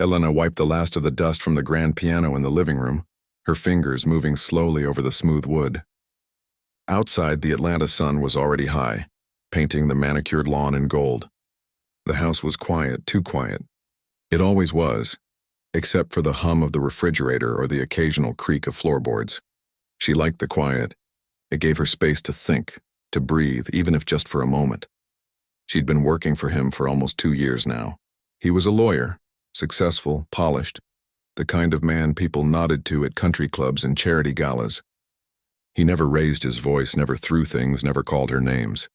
Elena wiped the last of the dust from the grand piano in the living room, her fingers moving slowly over the smooth wood. Outside, the Atlanta sun was already high, painting the manicured lawn in gold. The house was quiet, too quiet. It always was, except for the hum of the refrigerator or the occasional creak of floorboards. She liked the quiet. It gave her space to think, to breathe, even if just for a moment. She'd been working for him for almost 2 years now. He was a lawyer, successful, polished, the kind of man people nodded to at country clubs and charity galas. He never raised his voice, never threw things, never called her names.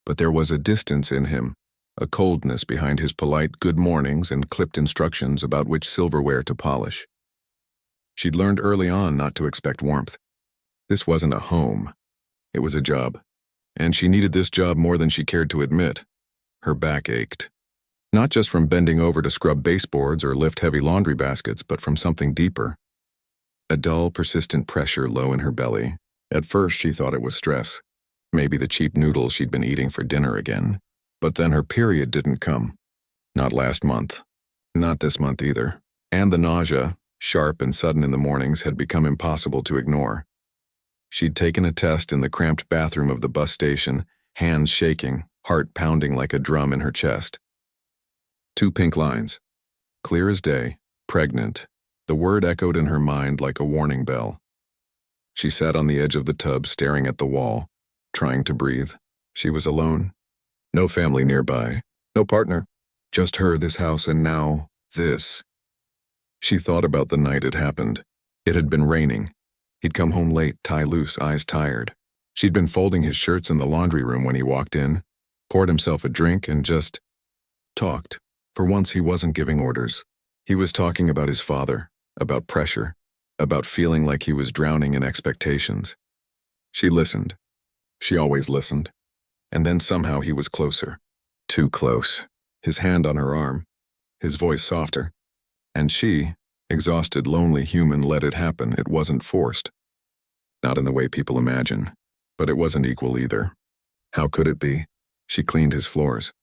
But there was a distance in him, a coldness behind his polite good mornings and clipped instructions about which silverware to polish. She'd learned early on not to expect warmth. This wasn't a home. It was a job. And she needed this job more than she cared to admit. Her back ached. Not just from bending over to scrub baseboards or lift heavy laundry baskets, but from something deeper. A dull, persistent pressure low in her belly. At first, she thought it was stress. Maybe the cheap noodles she'd been eating for dinner again. But then her period didn't come. Not last month. Not this month either. And the nausea, sharp and sudden in the mornings, had become impossible to ignore. She'd taken a test in the cramped bathroom of the bus station, hands shaking, heart pounding like a drum in her chest. 2 pink lines. Clear as day, pregnant. The word echoed in her mind like a warning bell. She sat on the edge of the tub staring at the wall, trying to breathe. She was alone. No family nearby. No partner. Just her, this house, and now, this. She thought about the night it happened. It had been raining. He'd come home late, tie loose, eyes tired. She'd been folding his shirts in the laundry room when he walked in, poured himself a drink, and just talked. For once, he wasn't giving orders. He was talking about his father, about pressure, about feeling like he was drowning in expectations. She listened. She always listened. And then somehow he was closer. Too close. His hand on her arm. His voice softer. And she, exhausted, lonely human, let it happen. It wasn't forced. Not in the way people imagine. But it wasn't equal either. How could it be? She cleaned his floors.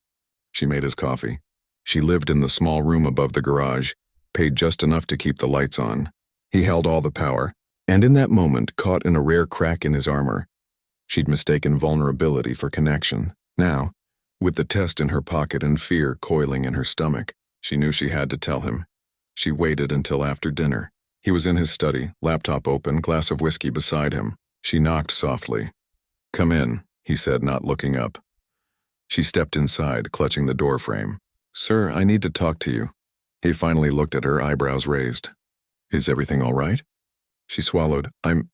She made his coffee. She lived in the small room above the garage, paid just enough to keep the lights on. He held all the power, and in that moment, caught in a rare crack in his armor, she'd mistaken vulnerability for connection. Now, with the test in her pocket and fear coiling in her stomach, she knew she had to tell him. She waited until after dinner. He was in his study, laptop open, glass of whiskey beside him. She knocked softly. "Come in," he said, not looking up. She stepped inside, clutching the doorframe. "Sir, I need to talk to you." He finally looked at her, eyebrows raised. "Is everything all right?" She swallowed. I'm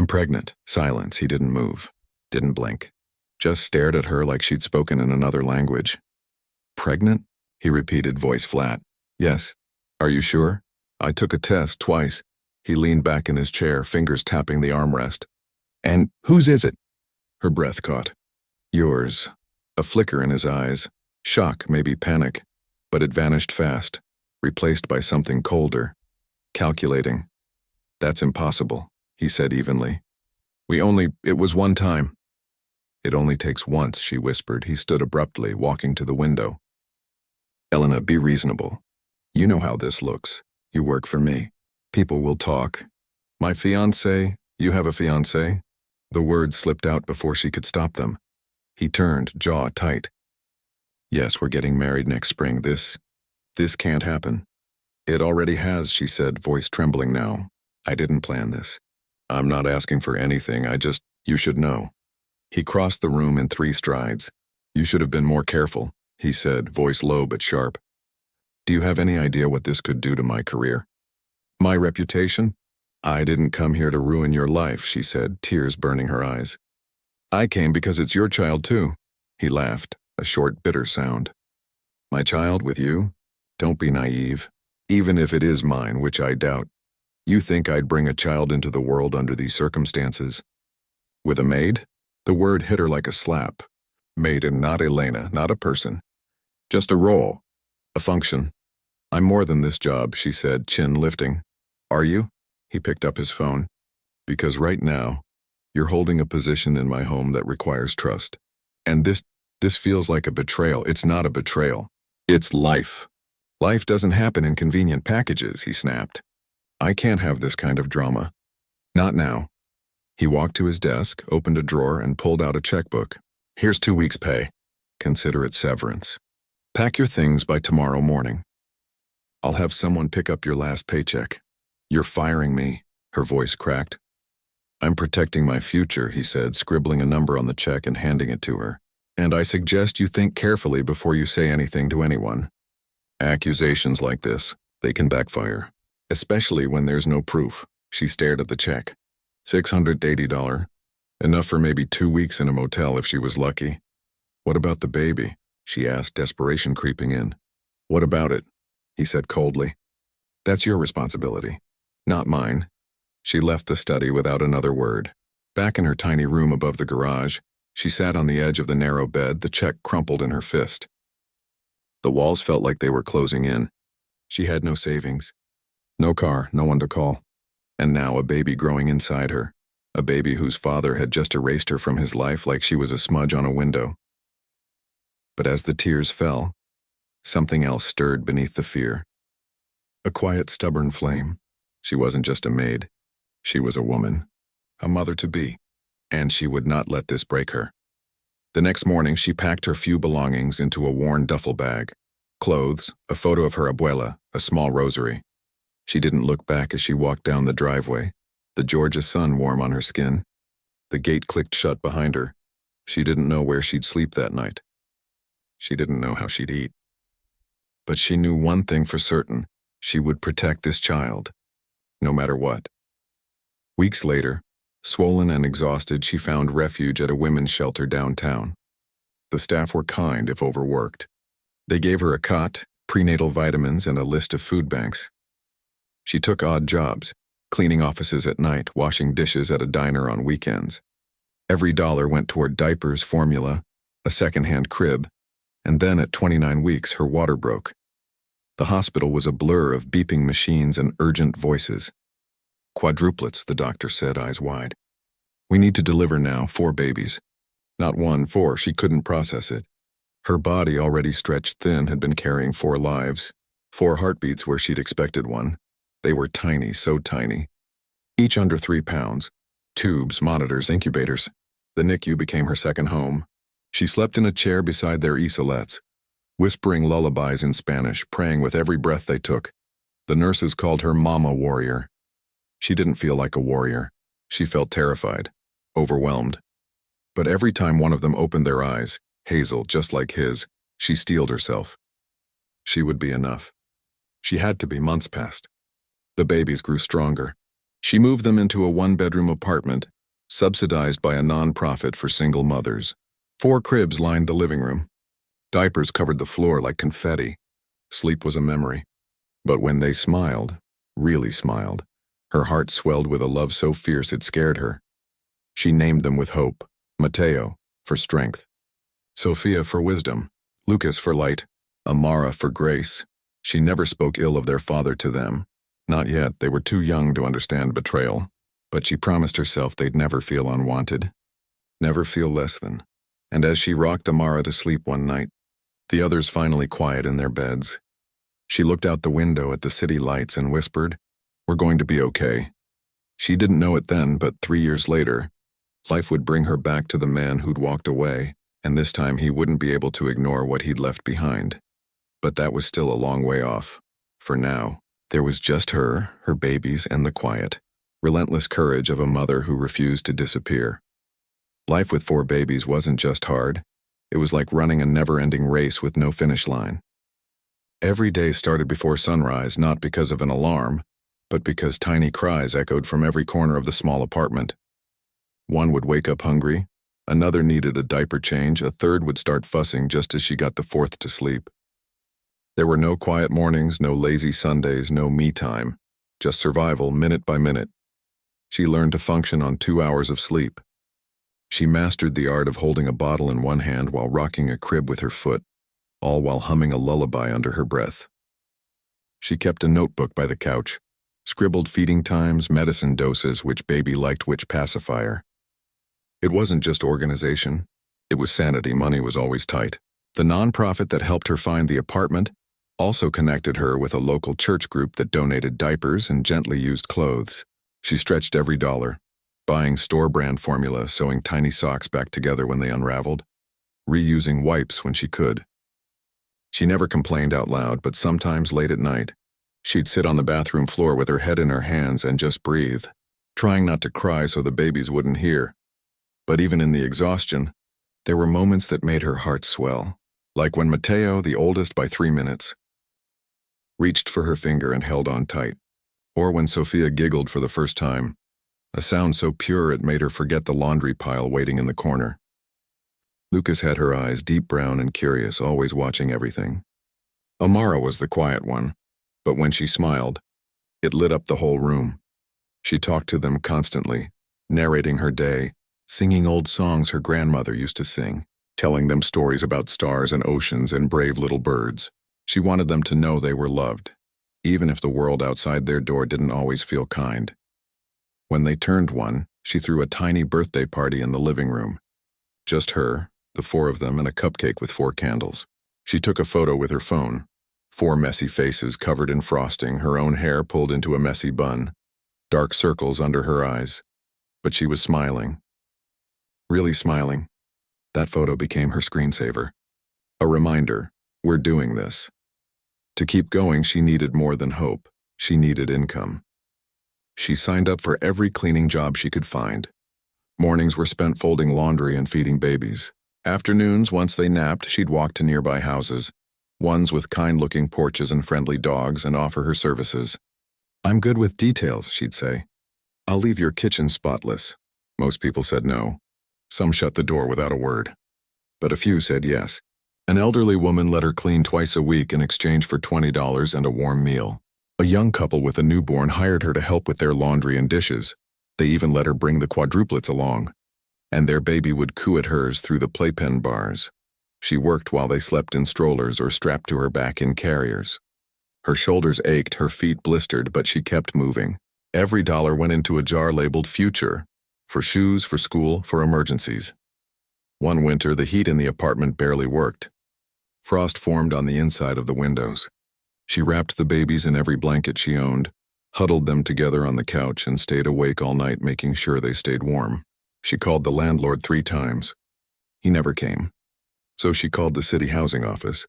pregnant." Silence. He didn't move. Didn't blink. Just stared at her like she'd spoken in another language. "Pregnant?" he repeated, voice flat. "Yes. Are you sure? I took a test twice." He leaned back in his chair, fingers tapping the armrest. "And whose is it?" Her breath caught. "Yours." A flicker in his eyes. Shock, maybe panic. But it vanished fast, replaced by something colder. Calculating. "That's impossible," he said evenly. It was one time." "It only takes once," she whispered. He stood abruptly, walking to the window. "Elena, be reasonable. You know how this looks. You work for me. People will talk. My fiancé, you have a fiancé?" The words slipped out before she could stop them. He turned, jaw tight. "Yes, we're getting married next spring. This can't happen." "It already has," she said, voice trembling now. "I didn't plan this. I'm not asking for anything, you should know." He crossed the room in 3 strides. "You should have been more careful," he said, voice low but sharp. "Do you have any idea what this could do to my career? My reputation? I didn't come here to ruin your life," she said, tears burning her eyes. "I came because it's your child too." He laughed, a short, bitter sound. "My child with you? Don't be naive. Even if it is mine, which I doubt. You think I'd bring a child into the world under these circumstances? With a maid?" The word hit her like a slap. Maid, and not Elena, not a person. Just a role. A function. "I'm more than this job," she said, chin lifting. "Are you?" He picked up his phone. "Because right now, you're holding a position in my home that requires trust. And this feels like a betrayal." "It's not a betrayal. It's life." Life doesn't happen in convenient packages, he snapped. I can't have this kind of drama. Not now. He walked to his desk, opened a drawer, and pulled out a checkbook. Here's 2 weeks' pay. Consider it severance. Pack your things by tomorrow morning. I'll have someone pick up your last paycheck. You're firing me, her voice cracked. I'm protecting my future, he said, scribbling a number on the check and handing it to her. And I suggest you think carefully before you say anything to anyone. Accusations like this, they can backfire. Especially when there's no proof. She stared at the check. $680. Enough for maybe 2 weeks in a motel if she was lucky. What about the baby? She asked, desperation creeping in. What about it? He said coldly. That's your responsibility, not mine. She left the study without another word. Back in her tiny room above the garage, she sat on the edge of the narrow bed, the check crumpled in her fist. The walls felt like they were closing in. She had no savings. No car, no one to call. And now a baby growing inside her. A baby whose father had just erased her from his life like she was a smudge on a window. But as the tears fell, something else stirred beneath the fear. A quiet, stubborn flame. She wasn't just a maid. She was a woman. A mother-to-be. And she would not let this break her. The next morning, she packed her few belongings into a worn duffel bag. Clothes, a photo of her abuela, a small rosary. She didn't look back as she walked down the driveway, the Georgia sun warm on her skin. The gate clicked shut behind her. She didn't know where she'd sleep that night. She didn't know how she'd eat. But she knew one thing for certain. She would protect this child, no matter what. Weeks later, swollen and exhausted, she found refuge at a women's shelter downtown. The staff were kind if overworked. They gave her a cot, prenatal vitamins, and a list of food banks. She took odd jobs, cleaning offices at night, washing dishes at a diner on weekends. Every dollar went toward diapers, formula, a second-hand crib, and then at 29 weeks, her water broke. The hospital was a blur of beeping machines and urgent voices. Quadruplets, the doctor said, eyes wide. We need to deliver now, 4 babies. Not 1, 4, she couldn't process it. Her body, already stretched thin, had been carrying 4 lives, 4 heartbeats where she'd expected one. They were tiny, so tiny. Each under 3 pounds. Tubes, monitors, incubators. The NICU became her second home. She slept in a chair beside their Isolettes, whispering lullabies in Spanish, praying with every breath they took. The nurses called her Mama Warrior. She didn't feel like a warrior. She felt terrified, overwhelmed. But every time one of them opened their eyes, hazel just like his, she steeled herself. She would be enough. She had to be. Months passed. The babies grew stronger. She moved them into a 1-bedroom apartment, subsidized by a non-profit for single mothers. 4 cribs lined the living room. Diapers covered the floor like confetti. Sleep was a memory. But when they smiled, really smiled, her heart swelled with a love so fierce it scared her. She named them with hope. Mateo, for strength. Sophia for wisdom. Lucas for light. Amara for grace. She never spoke ill of their father to them. Not yet, they were too young to understand betrayal. But she promised herself they'd never feel unwanted. Never feel less than. And as she rocked Amara to sleep one night, the others finally quiet in their beds, she looked out the window at the city lights and whispered, "We're going to be okay." She didn't know it then, but 3 years later, life would bring her back to the man who'd walked away, and this time he wouldn't be able to ignore what he'd left behind. But that was still a long way off. For now, there was just her babies, and the quiet, relentless courage of a mother who refused to disappear. Life with 4 babies wasn't just hard. It was like running a never-ending race with no finish line. Every day started before sunrise, not because of an alarm, but because tiny cries echoed from every corner of the small apartment. One would wake up hungry, another needed a diaper change, a third would start fussing just as she got the 4th to sleep. There were no quiet mornings, no lazy Sundays, no me time, just survival minute by minute. She learned to function on 2 hours of sleep. She mastered the art of holding a bottle in one hand while rocking a crib with her foot, all while humming a lullaby under her breath. She kept a notebook by the couch, scribbled feeding times, medicine doses, which baby liked which pacifier. It wasn't just organization. It was sanity. Money was always tight. The nonprofit that helped her find the apartment, also connected her with a local church group that donated diapers and gently used clothes. She stretched every dollar, buying store-brand formula, sewing tiny socks back together when they unraveled, reusing wipes when she could. She never complained out loud, but sometimes late at night, she'd sit on the bathroom floor with her head in her hands and just breathe, trying not to cry so the babies wouldn't hear. But even in the exhaustion, there were moments that made her heart swell, like when Mateo, the oldest by 3 minutes, reached for her finger and held on tight, or when Sophia giggled for the first time, a sound so pure it made her forget the laundry pile waiting in the corner. Lucas had her eyes deep brown and curious, always watching everything. Amara was the quiet one, but when she smiled, it lit up the whole room. She talked to them constantly, narrating her day, singing old songs her grandmother used to sing, telling them stories about stars and oceans and brave little birds. She wanted them to know they were loved, even if the world outside their door didn't always feel kind. When they turned 1, she threw a tiny birthday party in the living room. Just her, the 4 of them, and a cupcake with 4 candles. She took a photo with her phone, 4 messy faces covered in frosting, her own hair pulled into a messy bun, dark circles under her eyes. But she was smiling. Really smiling. That photo became her screensaver. A reminder, we're doing this. To keep going, she needed more than hope. She needed income. She signed up for every cleaning job she could find. Mornings were spent folding laundry and feeding babies. Afternoons, once they napped, she'd walk to nearby houses, ones with kind-looking porches and friendly dogs, and offer her services. "I'm good with details," she'd say. "I'll leave your kitchen spotless." Most people said no. Some shut the door without a word. But a few said yes. An elderly woman let her clean twice a week in exchange for $20 and a warm meal. A young couple with a newborn hired her to help with their laundry and dishes. They even let her bring the quadruplets along, and their baby would coo at hers through the playpen bars. She worked while they slept in strollers or strapped to her back in carriers. Her shoulders ached, her feet blistered, but she kept moving. Every dollar went into a jar labeled Future, for shoes, for school, for emergencies. One winter, the heat in the apartment barely worked. Frost formed on the inside of the windows. She wrapped the babies in every blanket she owned, huddled them together on the couch, and stayed awake all night making sure they stayed warm. She called the landlord 3 times. He never came. So she called the city housing office.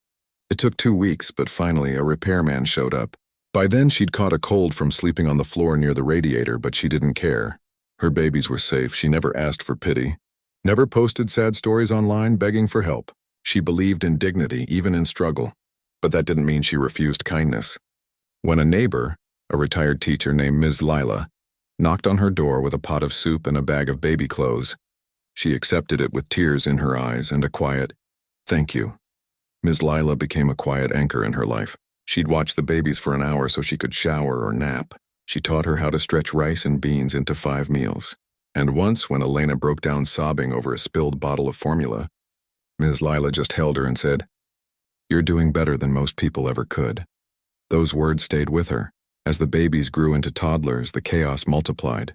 It took 2 weeks, but finally a repairman showed up. By then she'd caught a cold from sleeping on the floor near the radiator, but she didn't care. Her babies were safe. She never asked for pity, never posted sad stories online begging for help. She believed in dignity, even in struggle. But that didn't mean she refused kindness. When a neighbor, a retired teacher named Ms. Lila, knocked on her door with a pot of soup and a bag of baby clothes, she accepted it with tears in her eyes and a quiet, "Thank you." Ms. Lila became a quiet anchor in her life. She'd watch the babies for an hour so she could shower or nap. She taught her how to stretch rice and beans into 5 meals. And once, when Elena broke down sobbing over a spilled bottle of formula, Ms. Lila just held her and said, "You're doing better than most people ever could." Those words stayed with her. As the babies grew into toddlers, the chaos multiplied.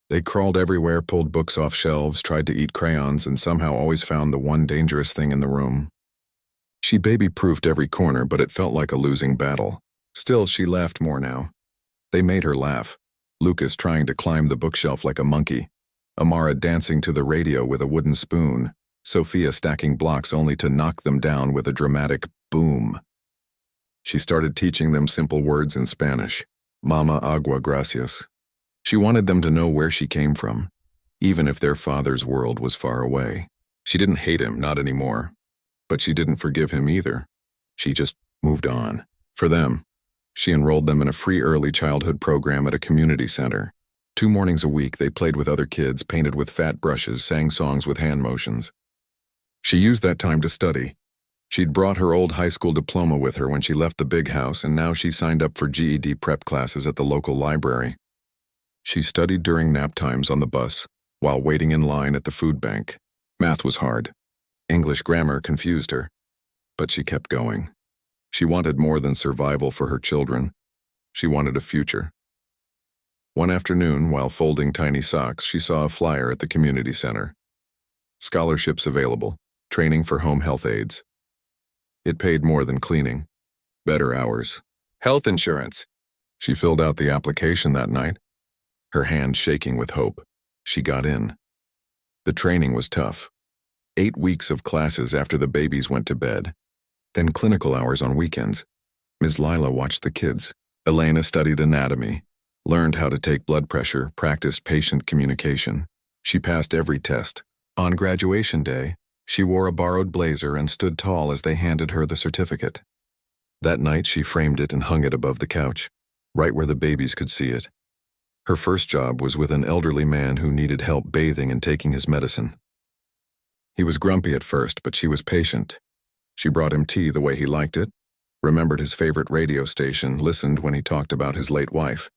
They crawled everywhere, pulled books off shelves, tried to eat crayons, and somehow always found the one dangerous thing in the room. She baby-proofed every corner, but it felt like a losing battle. Still, she laughed more now. They made her laugh. Lucas trying to climb the bookshelf like a monkey. Amara dancing to the radio with a wooden spoon. Sophia stacking blocks only to knock them down with a dramatic boom. She started teaching them simple words in Spanish. Mama agua gracias. She wanted them to know where she came from, even if their father's world was far away. She didn't hate him, not anymore. But she didn't forgive him either. She just moved on. For them, she enrolled them in a free early childhood program at a community center. 2 mornings a week, they played with other kids, painted with fat brushes, sang songs with hand motions. She used that time to study. She'd brought her old high school diploma with her when she left the big house, and now she signed up for GED prep classes at the local library. She studied during nap times on the bus, while waiting in line at the food bank. Math was hard. English grammar confused her. But she kept going. She wanted more than survival for her children. She wanted a future. One afternoon, while folding tiny socks, she saw a flyer at the community center. Scholarships available, training for home health aides. It paid more than cleaning. better hours, health insurance. She filled out the application that night, her hand shaking with hope. She got in. The training was tough. 8 weeks of classes after the babies went to bed, then clinical hours on weekends. Ms. Lila watched the kids. Elena studied anatomy, learned how to take blood pressure, practiced patient communication. She passed every test. On graduation day, she wore a borrowed blazer and stood tall as they handed her the certificate. That night, she framed it and hung it above the couch, right where the babies could see it. Her first job was with an elderly man who needed help bathing and taking his medicine. He was grumpy at first, but she was patient. She brought him tea the way he liked it, remembered his favorite radio station, listened when he talked about his late wife.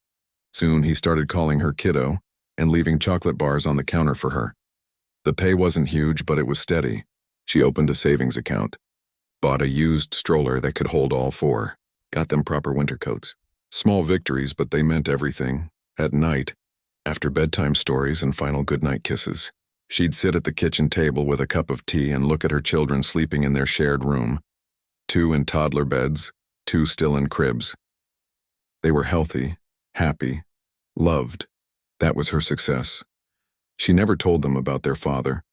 Soon he started calling her kiddo and leaving chocolate bars on the counter for her. The pay wasn't huge, but it was steady. She opened a savings account, bought a used stroller that could hold all 4, got them proper winter coats. Small victories, but they meant everything. At night, after bedtime stories and final goodnight kisses, she'd sit at the kitchen table with a cup of tea and look at her children sleeping in their shared room. 2 in toddler beds, 2 still in cribs. They were healthy, happy, loved. That was her success. She never told them about their father.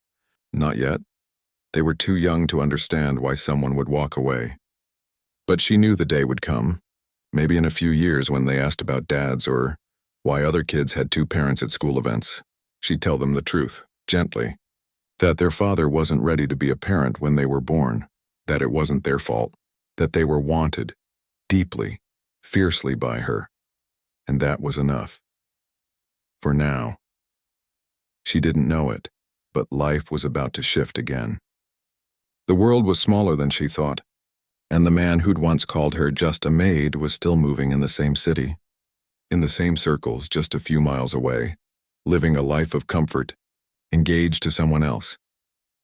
Not yet. They were too young to understand why someone would walk away. But she knew the day would come, maybe in a few years when they asked about dads or why other kids had 2 parents at school events. She'd tell them the truth, gently, that their father wasn't ready to be a parent when they were born, that it wasn't their fault, that they were wanted, deeply, fiercely by her, and that was enough. For now. She didn't know it, but life was about to shift again. The world was smaller than she thought, and the man who'd once called her just a maid was still moving in the same city, in the same circles just a few miles away, living a life of comfort, engaged to someone else,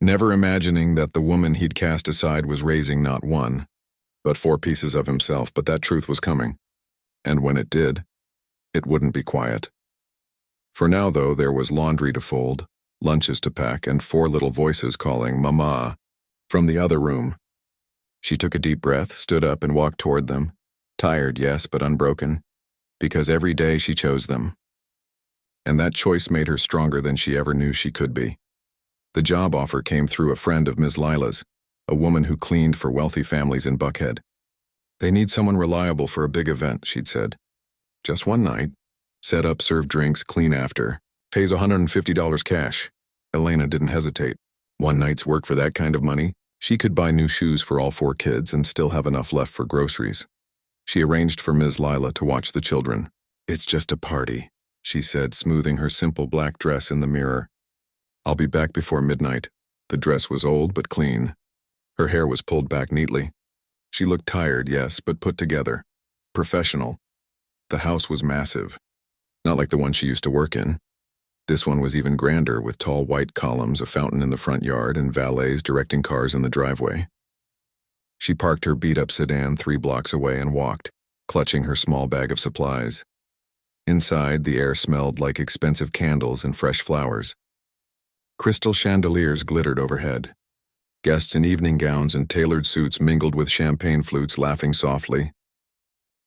never imagining that the woman he'd cast aside was raising not 1, but 4 pieces of himself. But that truth was coming, and when it did, it wouldn't be quiet. For now, though, there was laundry to fold, lunches to pack, and 4 little voices calling "Mama" from the other room. She took a deep breath, stood up, and walked toward them, tired, yes, but unbroken, because every day she chose them. And that choice made her stronger than she ever knew she could be. The job offer came through a friend of Ms. Lila's, a woman who cleaned for wealthy families in Buckhead. "They need someone reliable for a big event," she'd said. "Just one night. Set up, serve drinks, clean after. Pays $150 cash." Elena didn't hesitate. One night's work for that kind of money, she could buy new shoes for all 4 kids and still have enough left for groceries. She arranged for Ms. Lila to watch the children. "It's just a party," she said, smoothing her simple black dress in the mirror. "I'll be back before midnight." The dress was old but clean. Her hair was pulled back neatly. She looked tired, yes, but put together. Professional. The house was massive. Not like the one she used to work in. This one was even grander, with tall white columns, a fountain in the front yard, and valets directing cars in the driveway. She parked her beat-up sedan 3 blocks away and walked, clutching her small bag of supplies. Inside, the air smelled like expensive candles and fresh flowers. Crystal chandeliers glittered overhead. Guests in evening gowns and tailored suits mingled with champagne flutes, laughing softly.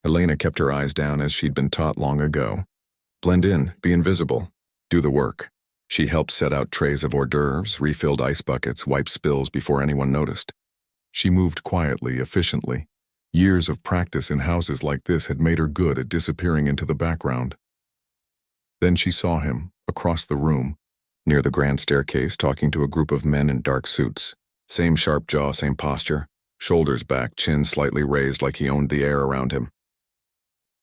Elena kept her eyes down as she'd been taught long ago. Blend in, be invisible, do the work. She helped set out trays of hors d'oeuvres, refilled ice buckets, wiped spills before anyone noticed. She moved quietly, efficiently. Years of practice in houses like this had made her good at disappearing into the background. Then she saw him, across the room, near the grand staircase, talking to a group of men in dark suits. Same sharp jaw, same posture, shoulders back, chin slightly raised like he owned the air around him.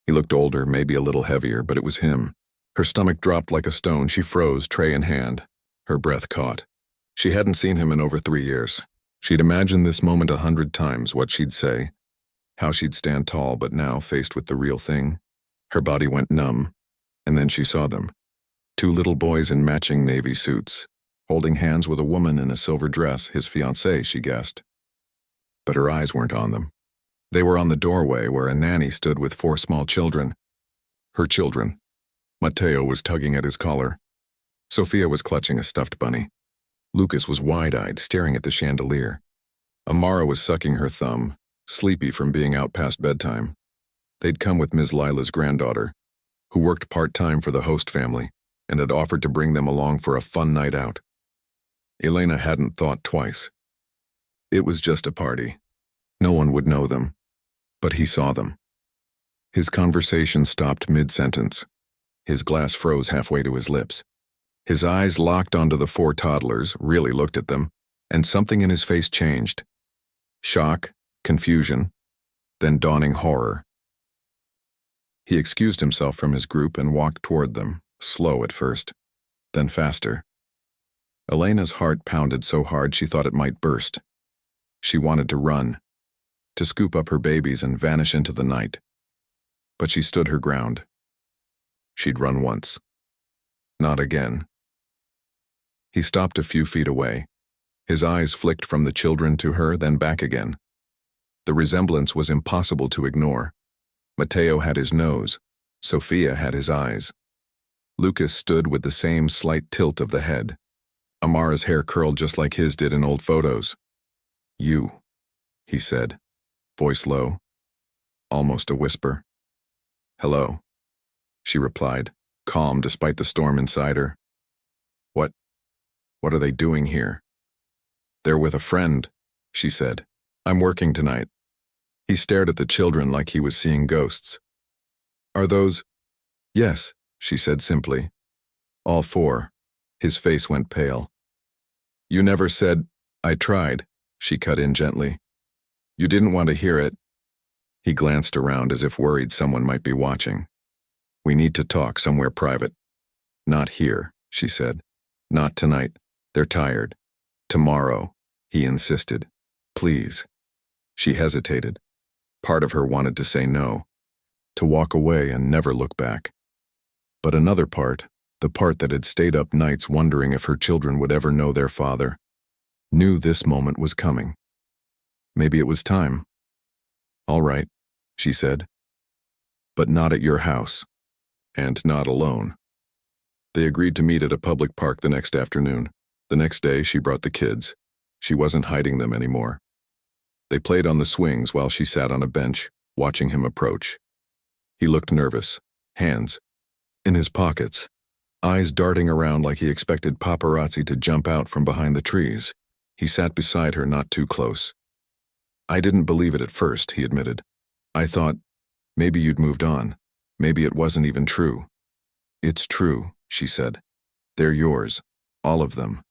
He looked older, maybe a little heavier, but it was him. Her stomach dropped like a stone. She froze, tray in hand. Her breath caught. She hadn't seen him in over 3 years. She'd imagined this moment 100 times, what she'd say, how she'd stand tall, but now, faced with the real thing, her body went numb, and then she saw them. 2 little boys in matching navy suits, holding hands with a woman in a silver dress, his fiancée, she guessed. But her eyes weren't on them. They were on the doorway where a nanny stood with 4 small children. Her children. Matteo was tugging at his collar. Sophia was clutching a stuffed bunny. Lucas was wide-eyed, staring at the chandelier. Amara was sucking her thumb, sleepy from being out past bedtime. They'd come with Ms. Lila's granddaughter, who worked part-time for the host family and had offered to bring them along for a fun night out. Elena hadn't thought twice. It was just a party. No one would know them, but he saw them. His conversation stopped mid-sentence. His glass froze halfway to his lips. His eyes locked onto the four toddlers, really looked at them, and something in his face changed. Shock, confusion, then dawning horror. He excused himself from his group and walked toward them, slow at first, then faster. Elena's heart pounded so hard she thought it might burst. She wanted to run, to scoop up her babies and vanish into the night. But she stood her ground. She'd run once. Not again. He stopped a few feet away. His eyes flicked from the children to her, then back again. The resemblance was impossible to ignore. Matteo had his nose. Sophia had his eyes. Lucas stood with the same slight tilt of the head. Amara's hair curled just like his did in old photos. "You," he said, voice low, almost a whisper. "Hello," she replied, calm despite the storm inside her. What are they doing here?" "They're with a friend," she said. "I'm working tonight." He stared at the children like he was seeing ghosts. "Are those—" "Yes," she said simply. "All four." His face went pale. "You never said—" "I tried," she cut in gently. "You didn't want to hear it." He glanced around as if worried someone might be watching. "We need to talk somewhere private." "Not here," she said. "Not tonight. They're tired. Tomorrow," he insisted. "Please." She hesitated. Part of her wanted to say no, to walk away and never look back. But another part, the part that had stayed up nights wondering if her children would ever know their father, knew this moment was coming. Maybe it was time. "All right," she said. "But not at your house. And not alone." They agreed to meet at a public park the next afternoon. The next day, she brought the kids. She wasn't hiding them anymore. They played on the swings while she sat on a bench, watching him approach. He looked nervous, hands in his pockets, eyes darting around like he expected paparazzi to jump out from behind the trees. He sat beside her, not too close. "I didn't believe it at first," he admitted. "I thought, maybe you'd moved on. Maybe it wasn't even true." "It's true," she said. "They're yours, all of them."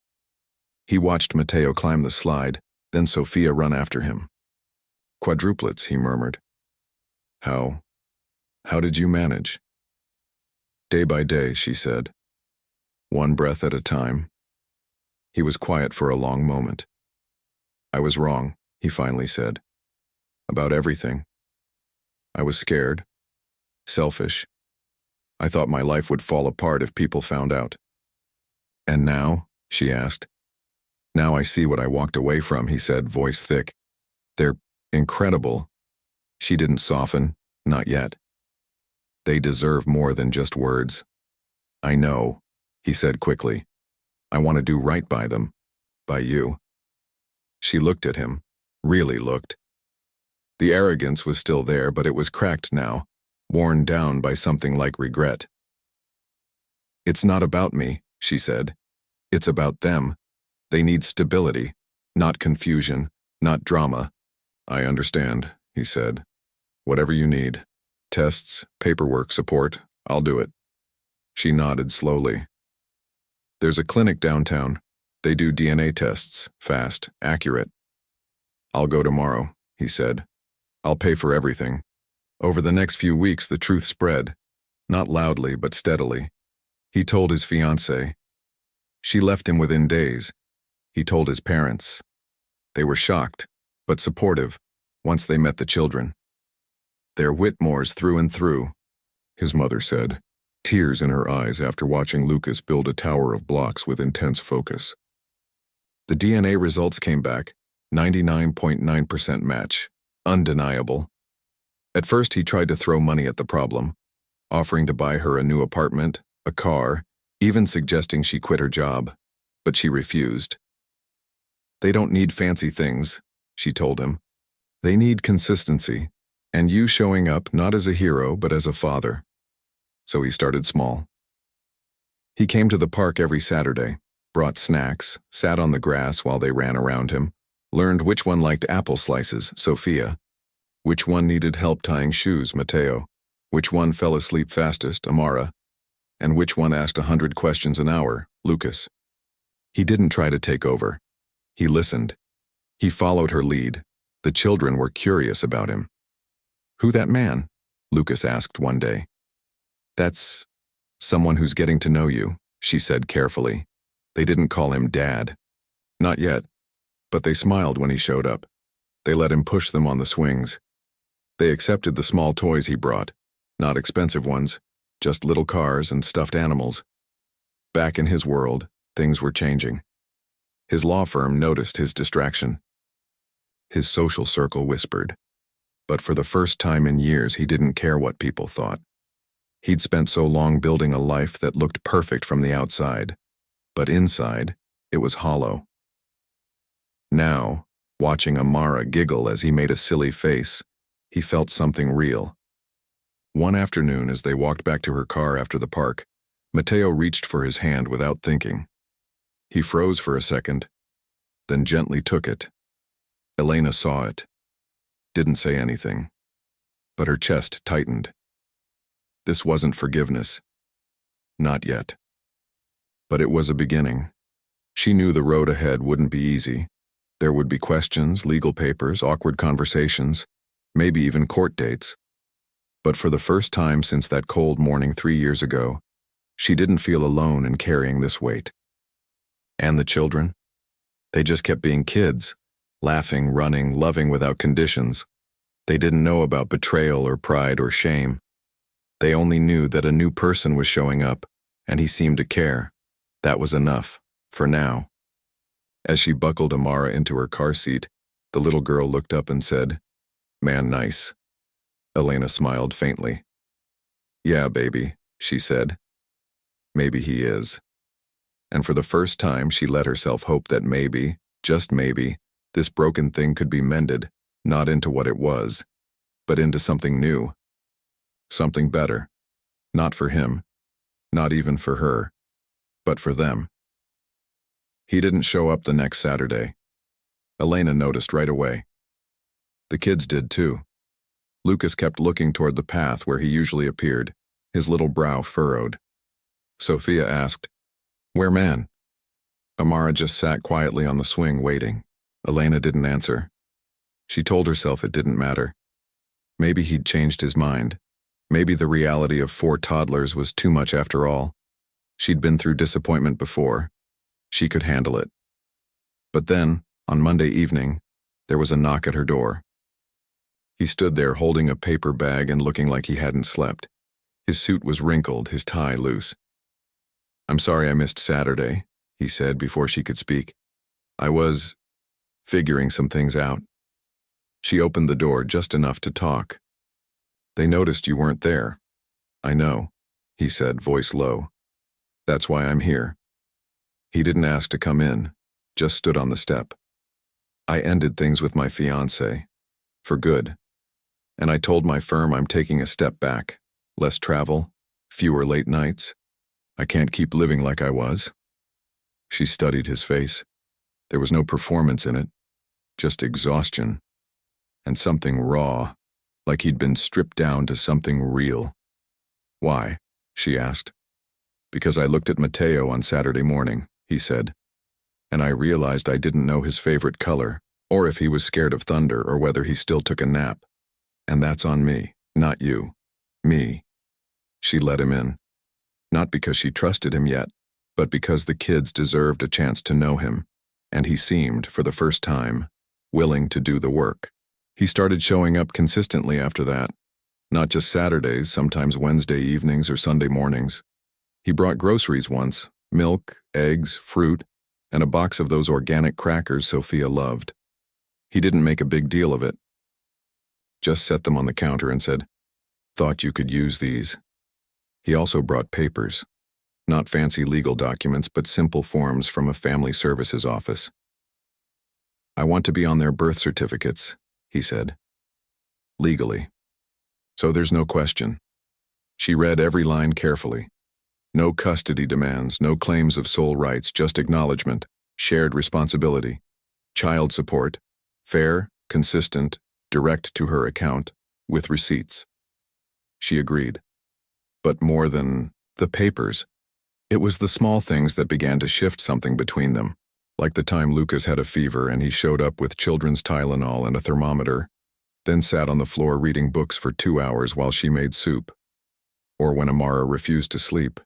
He watched Matteo climb the slide, then Sophia run after him. "Quadruplets," he murmured. How did you manage?" "Day by day," she said. "One breath at a time." He was quiet for a long moment. "I was wrong," he finally said. "About everything. I was scared. Selfish. I thought my life would fall apart if people found out." "And now?" she asked. "Now I see what I walked away from," he said, voice thick. "They're incredible." She didn't soften, not yet. "They deserve more than just words." "I know," he said quickly. "I want to do right by them. By you." She looked at him, really looked. The arrogance was still there, but it was cracked now, worn down by something like regret. "It's not about me," she said. "It's about them. They need stability, not confusion, not drama." "I understand," he said. "Whatever you need. Tests, paperwork, support, I'll do it." She nodded slowly. "There's a clinic downtown. They do DNA tests, fast, accurate." "I'll go tomorrow," he said. "I'll pay for everything." Over the next few weeks, the truth spread, not loudly but steadily. He told his fiancée. She left him within days. He told his parents. They were shocked, but supportive, once they met the children. "They're Whitmores through and through," his mother said, tears in her eyes after watching Lucas build a tower of blocks with intense focus. The DNA results came back, 99.9% match, undeniable. At first he tried to throw money at the problem, offering to buy her a new apartment, a car, even suggesting she quit her job, but she refused. "They don't need fancy things," she told him. They need consistency, and you showing up not as a hero but as a father. So he started small. He came to the park every Saturday, brought snacks, sat on the grass while they ran around him, learned which one liked apple slices, Sophia, which one needed help tying shoes, Mateo, which one fell asleep fastest, Amara, and which one asked 100 questions an hour, Lucas. He didn't try to take over. He listened. He followed her lead. The children were curious about him. "Who that man?" Lucas asked one day. "That's someone who's getting to know you," she said carefully. They didn't call him Dad. Not yet, but they smiled when he showed up. They let him push them on the swings. They accepted the small toys he brought, not expensive ones, just little cars and stuffed animals. Back in his world, things were changing. His law firm noticed his distraction. His social circle whispered. But for the first time in years, he didn't care what people thought. He'd spent so long building a life that looked perfect from the outside, but inside, it was hollow. Now, watching Amara giggle as he made a silly face, he felt something real. One afternoon, as they walked back to her car after the park, Mateo reached for his hand without thinking. He froze for a second, then gently took it. Elena saw it, didn't say anything, but her chest tightened. This wasn't forgiveness. Not yet. But it was a beginning. She knew the road ahead wouldn't be easy. There would be questions, legal papers, awkward conversations, maybe even court dates. But for the first time since that cold morning 3 years ago, she didn't feel alone in carrying this weight. And the children? They just kept being kids, laughing, running, loving without conditions. They didn't know about betrayal or pride or shame. They only knew that a new person was showing up, and he seemed to care. That was enough, for now. As she buckled Amara into her car seat, the little girl looked up and said, "Man, nice." Elena smiled faintly. "Yeah, baby," she said. "Maybe he is." And for the first time, she let herself hope that maybe, just maybe, this broken thing could be mended, not into what it was, but into something new. Something better. Not for him, not even for her, but for them. He didn't show up the next Saturday. Elena noticed right away. The kids did too. Lucas kept looking toward the path where he usually appeared, his little brow furrowed. Sophia asked, "Where man?" Amara just sat quietly on the swing waiting. Elena didn't answer. She told herself it didn't matter. Maybe he'd changed his mind. Maybe the reality of 4 toddlers was too much after all. She'd been through disappointment before. She could handle it. But then, on Monday evening, there was a knock at her door. He stood there holding a paper bag and looking like he hadn't slept. His suit was wrinkled, his tie loose. "I'm sorry I missed Saturday," he said before she could speak. "I was figuring some things out." She opened the door just enough to talk. "They noticed you weren't there." "I know," he said, voice low. "That's why I'm here." He didn't ask to come in, just stood on the step. "I ended things with my fiancé, for good. And I told my firm I'm taking a step back, less travel, fewer late nights. I can't keep living like I was." She studied his face. There was no performance in it, just exhaustion, and something raw, like he'd been stripped down to something real. "Why?" she asked. "Because I looked at Mateo on Saturday morning," he said, "and I realized I didn't know his favorite color, or if he was scared of thunder, or whether he still took a nap. And that's on me, not you. Me." She let him in. Not because she trusted him yet, but because the kids deserved a chance to know him, and he seemed, for the first time, willing to do the work. He started showing up consistently after that, not just Saturdays, sometimes Wednesday evenings or Sunday mornings. He brought groceries once, milk, eggs, fruit, and a box of those organic crackers Sophia loved. He didn't make a big deal of it. Just set them on the counter and said, "Thought you could use these." He also brought papers. Not fancy legal documents, but simple forms from a family services office. "I want to be on their birth certificates," he said. Legally. So there's no question. She read every line carefully. No custody demands, no claims of sole rights, just acknowledgement, shared responsibility, child support, fair, consistent, direct to her account, with receipts. She agreed. But more than the papers, it was the small things that began to shift something between them, like the time Lucas had a fever and he showed up with children's Tylenol and a thermometer, then sat on the floor reading books for 2 hours while she made soup. Or when Amara refused to sleep,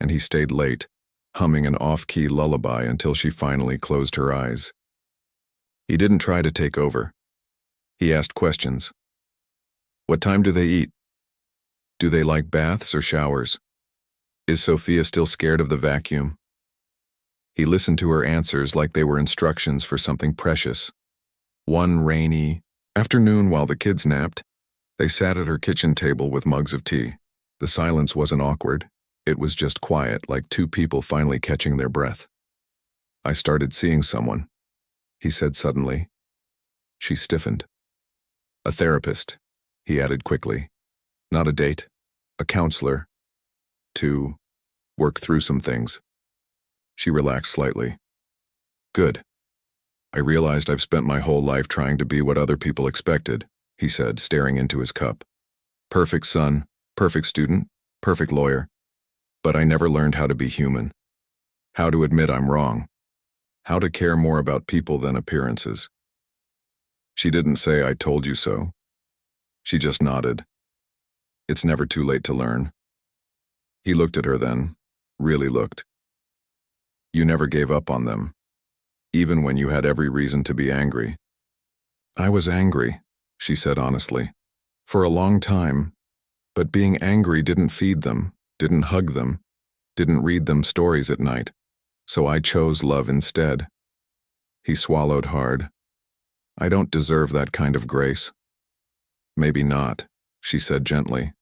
and he stayed late, humming an off-key lullaby until she finally closed her eyes. He didn't try to take over. He asked questions. What time do they eat? Do they like baths or showers? Is Sophia still scared of the vacuum? He listened to her answers like they were instructions for something precious. One rainy afternoon while the kids napped, they sat at her kitchen table with mugs of tea. The silence wasn't awkward. It was just quiet, like two people finally catching their breath. I started seeing someone, he said suddenly. She stiffened. A therapist, he added quickly. Not a date, a counselor. To work through some things. She relaxed slightly. Good. I realized I've spent my whole life trying to be what other people expected, he said, staring into his cup. Perfect son, perfect student, perfect lawyer. But I never learned how to be human. How to admit I'm wrong. How to care more about people than appearances. She didn't say I told you so. She just nodded. It's never too late to learn. He looked at her then, really looked. You never gave up on them, even when you had every reason to be angry. I was angry, she said honestly, for a long time, but being angry didn't feed them, didn't hug them, didn't read them stories at night, so I chose love instead. He swallowed hard. I don't deserve that kind of grace. Maybe not, she said gently.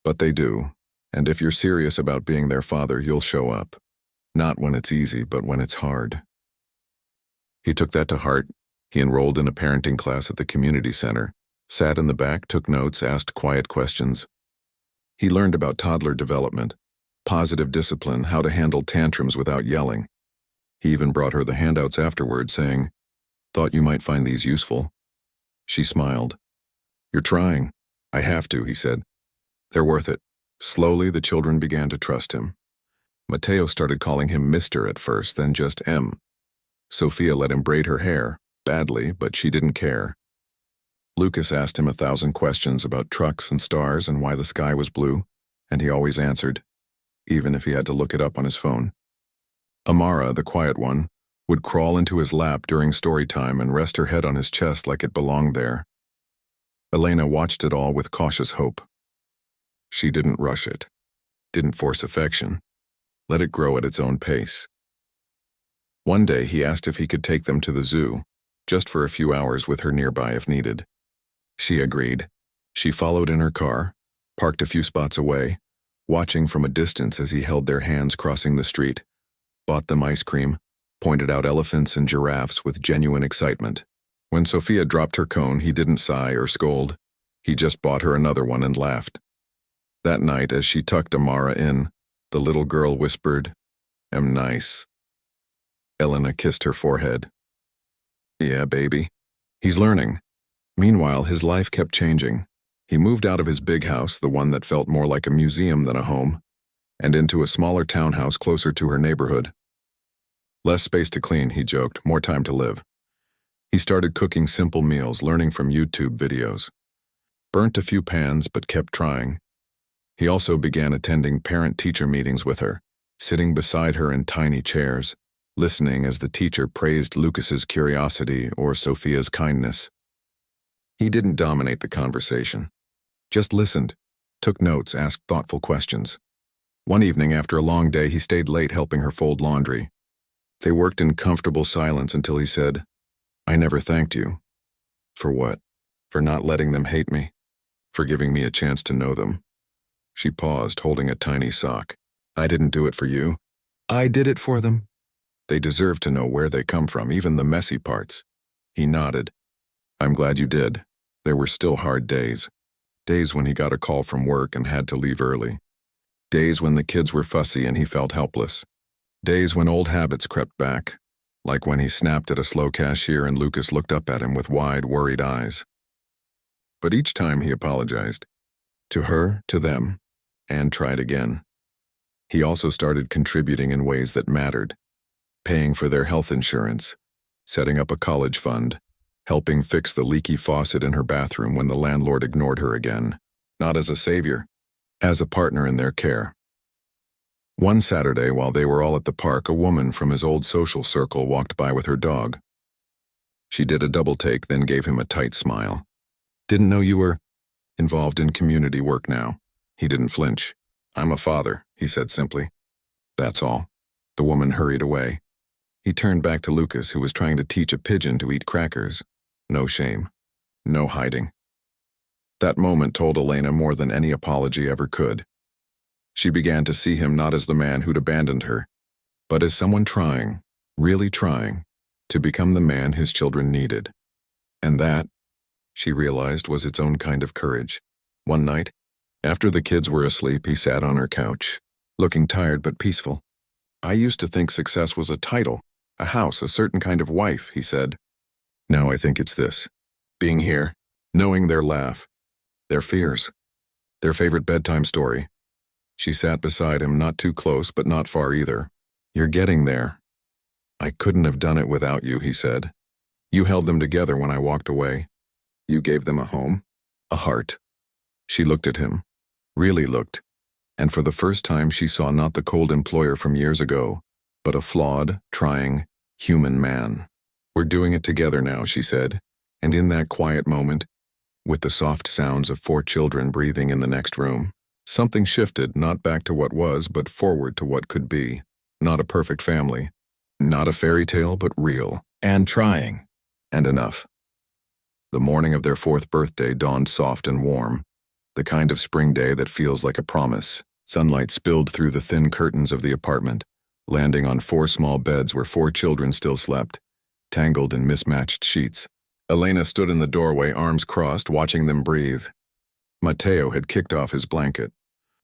But they do, and if you're serious about being their father, you'll show up. Not when it's easy, but when it's hard. He took that to heart. He enrolled in a parenting class at the community center, sat in the back, took notes, asked quiet questions. He learned about toddler development, positive discipline, how to handle tantrums without yelling. He even brought her the handouts afterward, saying, "Thought you might find these useful." She smiled. "You're trying." "I have to," he said. "They're worth it." Slowly, the children began to trust him. Mateo started calling him Mr. at first, then just M. Sophia let him braid her hair, badly, but she didn't care. Lucas asked him 1,000 questions about trucks and stars and why the sky was blue, and he always answered, even if he had to look it up on his phone. Amara, the quiet one, would crawl into his lap during story time and rest her head on his chest like it belonged there. Elena watched it all with cautious hope. She didn't rush it, didn't force affection, let it grow at its own pace. One day he asked if he could take them to the zoo, just for a few hours with her nearby if needed. She agreed. She followed in her car, parked a few spots away, watching from a distance as he held their hands crossing the street, bought them ice cream, pointed out elephants and giraffes with genuine excitement. When Sophia dropped her cone, he didn't sigh or scold. He just bought her another one and laughed. That night, as she tucked Amara in, the little girl whispered, "I'm nice." Elena kissed her forehead. "Yeah, baby." He's learning. Meanwhile, his life kept changing. He moved out of his big house, the one that felt more like a museum than a home, and into a smaller townhouse closer to her neighborhood. Less space to clean, he joked, more time to live. He started cooking simple meals, learning from YouTube videos. Burnt a few pans, but kept trying. He also began attending parent-teacher meetings with her, sitting beside her in tiny chairs, listening as the teacher praised Lucas's curiosity or Sophia's kindness. He didn't dominate the conversation, just listened, took notes, asked thoughtful questions. One evening after a long day, he stayed late helping her fold laundry. They worked in comfortable silence until he said, "I never thanked you." "For what?" "For not letting them hate me, for giving me a chance to know them." She paused, holding a tiny sock. "I didn't do it for you. I did it for them. They deserve to know where they come from, even the messy parts." He nodded. I'm glad you did. There were still hard days. Days when he got a call from work and had to leave early. Days when the kids were fussy and he felt helpless. Days when old habits crept back, like when he snapped at a slow cashier and Lucas looked up at him with wide, worried eyes. But each time he apologized. To her, to them, and tried again. He also started contributing in ways that mattered, paying for their health insurance, setting up a college fund, helping fix the leaky faucet in her bathroom when the landlord ignored her again, not as a savior, as a partner in their care. One Saturday, while they were all at the park, a woman from his old social circle walked by with her dog. She did a double take, then gave him a tight smile. Didn't know you were involved in community work now. He didn't flinch. I'm a father, he said simply. That's all. The woman hurried away. He turned back to Lucas, who was trying to teach a pigeon to eat crackers. No shame. No hiding. That moment told Elena more than any apology ever could. She began to see him not as the man who'd abandoned her, but as someone trying, really trying, to become the man his children needed. And that, she realized, was its own kind of courage. One night, after the kids were asleep, he sat on her couch, looking tired but peaceful. I used to think success was a title, a house, a certain kind of wife, he said. Now I think it's this. Being here, knowing their laugh, their fears, their favorite bedtime story. She sat beside him, not too close, but not far either. You're getting there. I couldn't have done it without you, he said. You held them together when I walked away. You gave them a home, a heart. She looked at him, really looked, and for the first time she saw not the cold employer from years ago, but a flawed, trying, human man. We're doing it together now, she said, and in that quiet moment, with the soft sounds of 4 children breathing in the next room, something shifted, not back to what was, but forward to what could be. Not a perfect family, not a fairy tale, but real, and trying, and enough. The morning of their 4th birthday dawned soft and warm, the kind of spring day that feels like a promise. Sunlight spilled through the thin curtains of the apartment, landing on 4 small beds where 4 children still slept, tangled in mismatched sheets. Elena stood in the doorway, arms crossed, watching them breathe. Matteo had kicked off his blanket.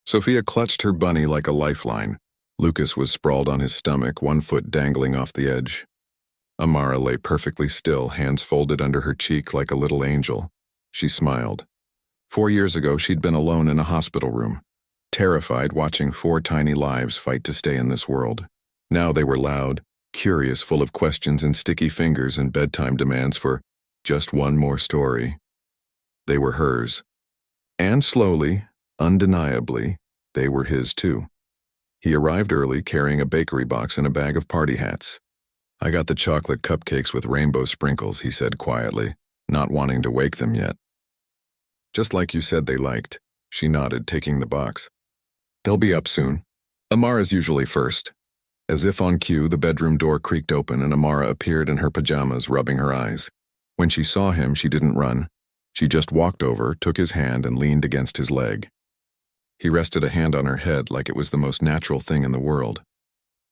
Sophia clutched her bunny like a lifeline. Lucas was sprawled on his stomach, one foot dangling off the edge. Amara lay perfectly still, hands folded under her cheek like a little angel. She smiled. 4 years ago, she'd been alone in a hospital room, terrified, watching 4 tiny lives fight to stay in this world. Now they were loud, curious, full of questions and sticky fingers and bedtime demands for just one more story. They were hers. And slowly, undeniably, they were his too. He arrived early, carrying a bakery box and a bag of party hats. I got the chocolate cupcakes with rainbow sprinkles, he said quietly, not wanting to wake them yet. Just like you said they liked, she nodded, taking the box. They'll be up soon. Amara's usually first. As if on cue, the bedroom door creaked open and Amara appeared in her pajamas, rubbing her eyes. When she saw him, she didn't run. She just walked over, took his hand, and leaned against his leg. He rested a hand on her head like it was the most natural thing in the world.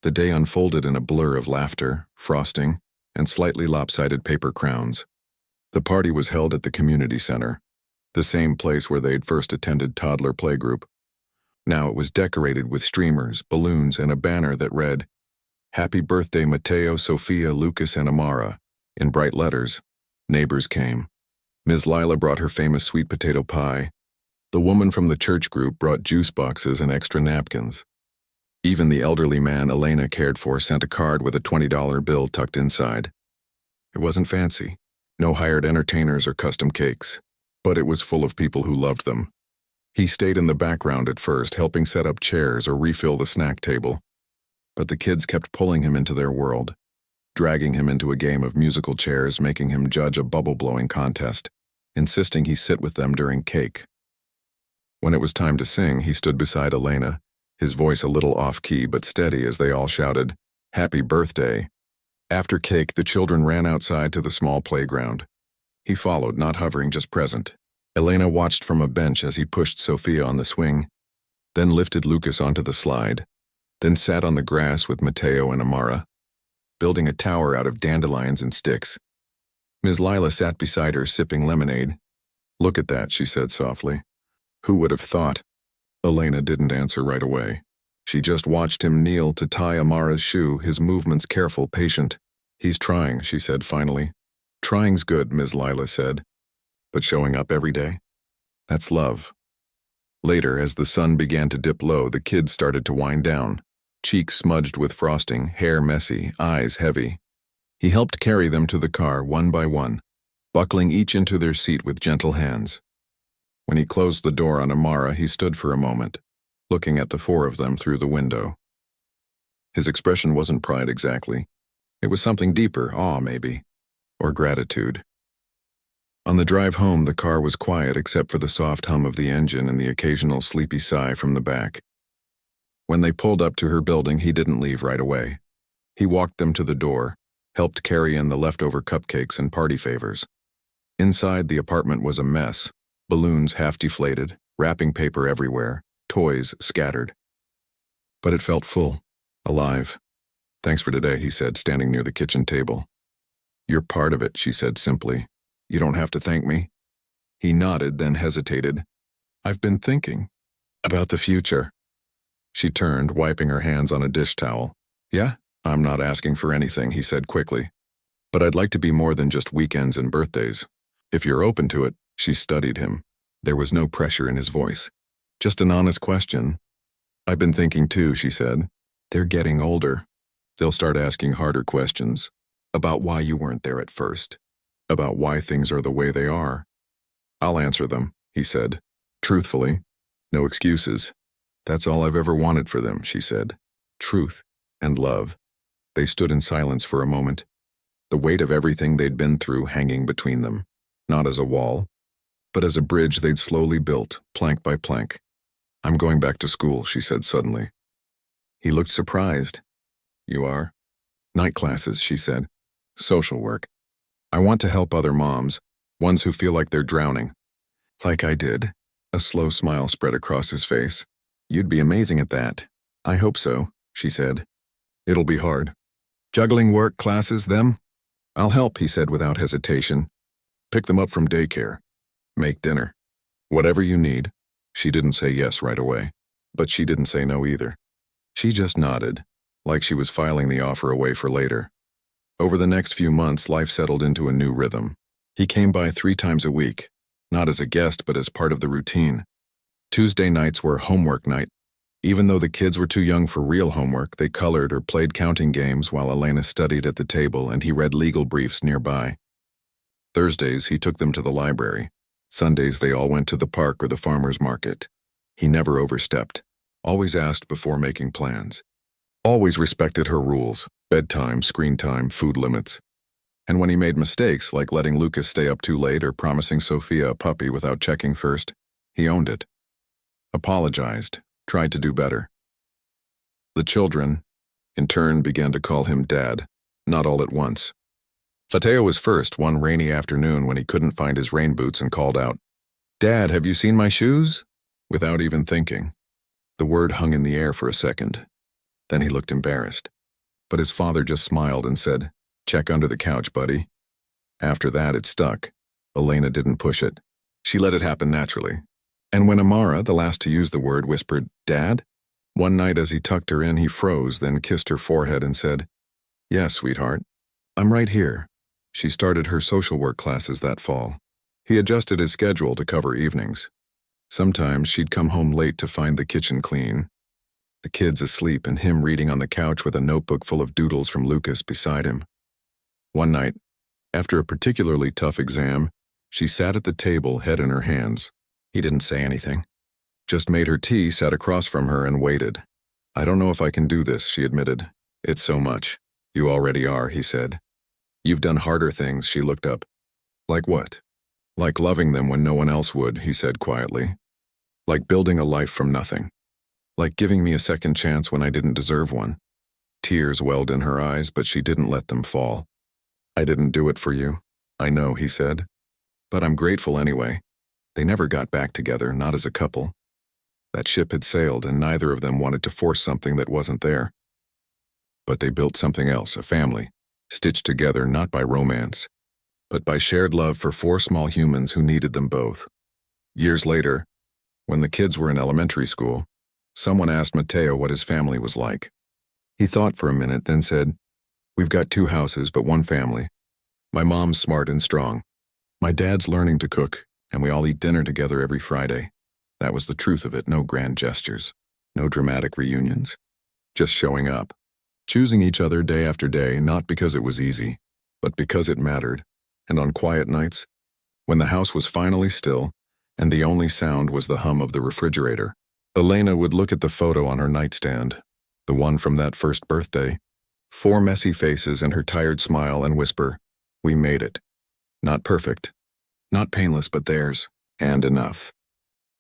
The day unfolded in a blur of laughter, frosting, and slightly lopsided paper crowns. The party was held at the community center, the same place where they'd first attended toddler playgroup. Now it was decorated with streamers, balloons, and a banner that read, "Happy birthday Matteo, Sophia, Lucas, and Amara," in bright letters. Neighbors came. Ms. Lila brought her famous sweet potato pie. The woman from the church group brought juice boxes and extra napkins. Even the elderly man Elena cared for sent a card with a $20 bill tucked inside. It wasn't fancy, no hired entertainers or custom cakes, but it was full of people who loved them. He stayed in the background at first, helping set up chairs or refill the snack table. But the kids kept pulling him into their world, dragging him into a game of musical chairs, making him judge a bubble-blowing contest, insisting he sit with them during cake. When it was time to sing, he stood beside Elena, his voice a little off-key but steady as they all shouted, "Happy birthday." After cake, the children ran outside to the small playground. He followed, not hovering, just present. Elena watched from a bench as he pushed Sophia on the swing, then lifted Lucas onto the slide, then sat on the grass with Matteo and Amara, building a tower out of dandelions and sticks. Ms. Lila sat beside her, sipping lemonade. "Look at that," she said softly. "Who would have thought?" Elena didn't answer right away. She just watched him kneel to tie Amara's shoe, his movements careful, patient. "He's trying," she said finally. "Trying's good," Ms. Lila said. "But showing up every day? That's love." Later, as the sun began to dip low, the kids started to wind down. Cheeks smudged with frosting, hair messy, eyes heavy. He helped carry them to the car one by one, buckling each into their seat with gentle hands. When he closed the door on Amara, he stood for a moment, looking at the four of them through the window. His expression wasn't pride exactly. It was something deeper, awe maybe, or gratitude. On the drive home, the car was quiet except for the soft hum of the engine and the occasional sleepy sigh from the back. When they pulled up to her building, he didn't leave right away. He walked them to the door, helped carry in the leftover cupcakes and party favors. Inside, the apartment was a mess, balloons half deflated, wrapping paper everywhere, toys scattered. But it felt full, alive. "Thanks for today," he said, standing near the kitchen table. "You're part of it," she said simply. "You don't have to thank me." He nodded, then hesitated. "I've been thinking about the future." She turned, wiping her hands on a dish towel. "Yeah? I'm not asking for anything," he said quickly. "But I'd like to be more than just weekends and birthdays. If you're open to it." She studied him. There was no pressure in his voice. "Just an honest question." "I've been thinking too," she said. "They're getting older. They'll start asking harder questions. About why you weren't there at first. About why things are the way they are." "I'll answer them," he said. "Truthfully. No excuses. That's all I've ever wanted for them," she said. Truth and love. They stood in silence for a moment, the weight of everything they'd been through hanging between them, not as a wall, but as a bridge they'd slowly built, plank by plank. "I'm going back to school," she said suddenly. He looked surprised. "You are?" "Night classes," she said. "Social work. I want to help other moms, ones who feel like they're drowning." "Like I did?" A slow smile spread across his face. "You'd be amazing at that." "I hope so," she said. "It'll be hard." "Juggling work, classes, them?" "I'll help," he said without hesitation. "Pick them up from daycare. Make dinner. Whatever you need." She didn't say yes right away, but she didn't say no either. She just nodded, like she was filing the offer away for later. Over the next few months, life settled into a new rhythm. He came by 3 times a week, not as a guest but as part of the routine. Tuesday nights were homework night. Even though the kids were too young for real homework, they colored or played counting games while Elena studied at the table and he read legal briefs nearby. Thursdays, he took them to the library. Sundays, they all went to the park or the farmer's market. He never overstepped, always asked before making plans. Always respected her rules, bedtime, screen time, food limits. And when he made mistakes, like letting Lucas stay up too late or promising Sophia a puppy without checking first, he owned it. Apologized, tried to do better. The children, in turn, began to call him Dad, not all at once. Fateo was first one rainy afternoon when he couldn't find his rain boots and called out, "Dad, have you seen my shoes?" Without even thinking. The word hung in the air for a second. Then he looked embarrassed. But his father just smiled and said, "Check under the couch, buddy." After that, it stuck. Elena didn't push it. She let it happen naturally. And when Amara, the last to use the word, whispered, "Dad?" One night as he tucked her in, he froze, then kissed her forehead and said, "Yes, sweetheart. I'm right here." She started her social work classes that fall. He adjusted his schedule to cover evenings. Sometimes she'd come home late to find the kitchen clean, the kids asleep and him reading on the couch with a notebook full of doodles from Lucas beside him. One night, after a particularly tough exam, she sat at the table, head in her hands. He didn't say anything. Just made her tea, sat across from her, and waited. "I don't know if I can do this," she admitted. "It's so much." "You already are," he said. "You've done harder things," she looked up. "Like what?" "Like loving them when no one else would," he said quietly. "Like building a life from nothing. Like giving me a second chance when I didn't deserve one." Tears welled in her eyes, but she didn't let them fall. "I didn't do it for you. I know," he said. "But I'm grateful anyway." They never got back together, not as a couple. That ship had sailed, and neither of them wanted to force something that wasn't there. But they built something else, a family, stitched together not by romance, but by shared love for four small humans who needed them both. Years later, when the kids were in elementary school, someone asked Matteo what his family was like. He thought for a minute, then said, "We've got 2 houses, but 1 family. My mom's smart and strong. My dad's learning to cook, and we all eat dinner together every Friday." That was the truth of it, no grand gestures, no dramatic reunions. Just showing up, choosing each other day after day, not because it was easy, but because it mattered. And on quiet nights, when the house was finally still, and the only sound was the hum of the refrigerator, Elena would look at the photo on her nightstand, the one from that first birthday, 4 messy faces and her tired smile, and whisper, "We made it. Not perfect, not painless, but theirs, and enough."